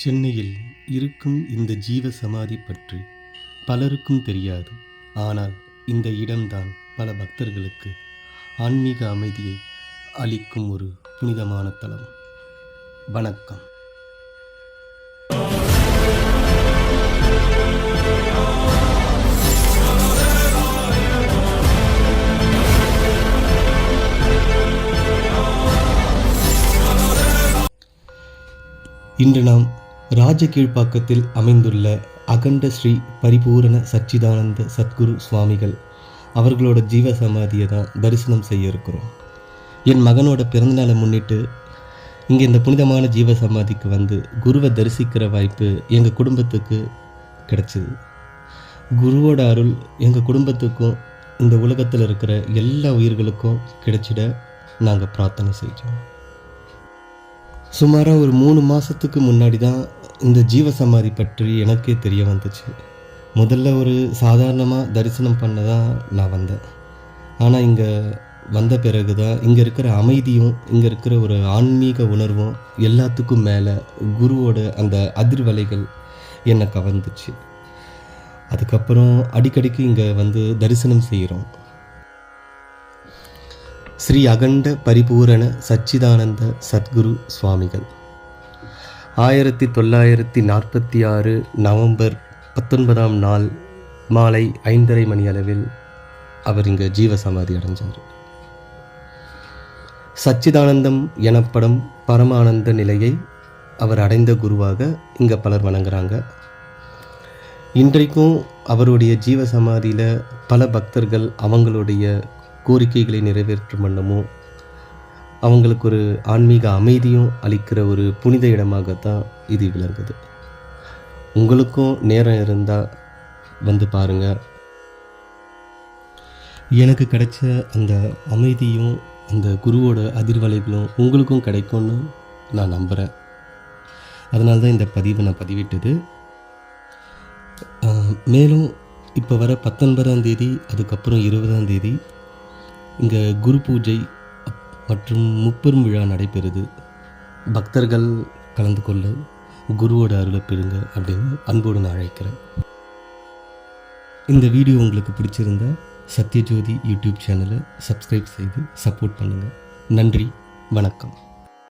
சென்னையில் இருக்கும் இந்த ஜீவ சமாதி பற்றி பலருக்கும் தெரியாது. ஆனால் இந்த இடம்தான் பல பக்தர்களுக்கு ஆன்மீக அமைதியை அளிக்கும் ஒரு புனிதமான தலம். வணக்கம். இன்று நாம் ராஜகீழ்ப்பாக்கத்தில் அமைந்துள்ள அகண்ட ஸ்ரீ பரிபூரண சச்சிதானந்த சத்குரு சுவாமிகள் அவர்களோட ஜீவ சமாதியை தான் தரிசனம் செய்ய இருக்கிறோம். என் மகனோட பிறந்தநாளை முன்னிட்டு இங்கே இந்த புனிதமான ஜீவ சமாதிக்கு வந்து குருவை தரிசிக்கிற வாய்ப்பு எங்கள் குடும்பத்துக்கு கிடைச்சிது. குருவோட அருள் எங்கள் குடும்பத்துக்கும் இந்த உலகத்தில் இருக்கிற எல்லா உயிர்களுக்கும் கிடைச்சிட நாங்கள் பிரார்த்தனை செய்கிறோம். சுமாராக ஒரு 3 மாதத்துக்கு முன்னாடி தான் இந்த ஜீவ சமாதி பற்றி எனக்கே தெரிய வந்துச்சு. முதல்ல ஒரு சாதாரணமாக தரிசனம் பண்ண தான் நான் வந்தேன். ஆனால் இங்கே வந்த பிறகு தான் இங்கே இருக்கிற அமைதியும் இங்கே இருக்கிற ஒரு ஆன்மீக உணர்வும் எல்லாத்துக்கும் மேலே குருவோட அந்த அதிர்வலைகள் என்னை கவர்ந்துச்சு. அதுக்கப்புறம் அடிக்கடிக்கு இங்கே வந்து தரிசனம் செய்கிறோம். ஸ்ரீ அகண்ட பரிபூரண சச்சிதானந்த சத்குரு சுவாமிகள் 1946 நவம்பர் 19ஆம் நாள் மாலை 5:30 மணி அளவில் அவர் இங்கே ஜீவசமாதி அடைஞ்சார். சச்சிதானந்தம் எனப்படும் பரமானந்த நிலையை அவர் அடைந்த குருவாக இங்கே பலர் வணங்குறாங்க. இன்றைக்கும் அவருடைய ஜீவசமாதியில் பல பக்தர்கள் அவங்களுடைய கோரிக்கைகளை நிறைவேற்றும் வண்ணமும் அவங்களுக்கு ஒரு ஆன்மீக அமைதியும் அளிக்கிற ஒரு புனித இடமாகத்தான் இது விளங்குது. உங்களுக்கும் நேரம் இருந்தால் வந்து பாருங்கள். எனக்கு கிடைச்ச அந்த அமைதியும் அந்த குருவோட அதிர்வலைகளும் உங்களுக்கும் கிடைக்கும்னு நான் நம்புகிறேன். அதனால தான் இந்த பதிவை நான் பதிவிட்டது. மேலும் இப்போ வர 19ஆம் தேதி அதுக்கப்புறம் 20ஆம் தேதி இங்கே குரு பூஜை மற்றும் முப்பெரும் விழா நடைபெறுது. பக்தர்கள் கலந்து கொள்ள குருவோட அருளை பெறுங்க அப்படின்னு அன்போடு நான் அழைக்கிறேன். இந்த வீடியோ உங்களுக்கு பிடிச்சிருந்தா சத்யஜோதி யூடியூப் சேனலை சப்ஸ்கிரைப் செய்து சப்போர்ட் பண்ணுங்கள். நன்றி, வணக்கம்.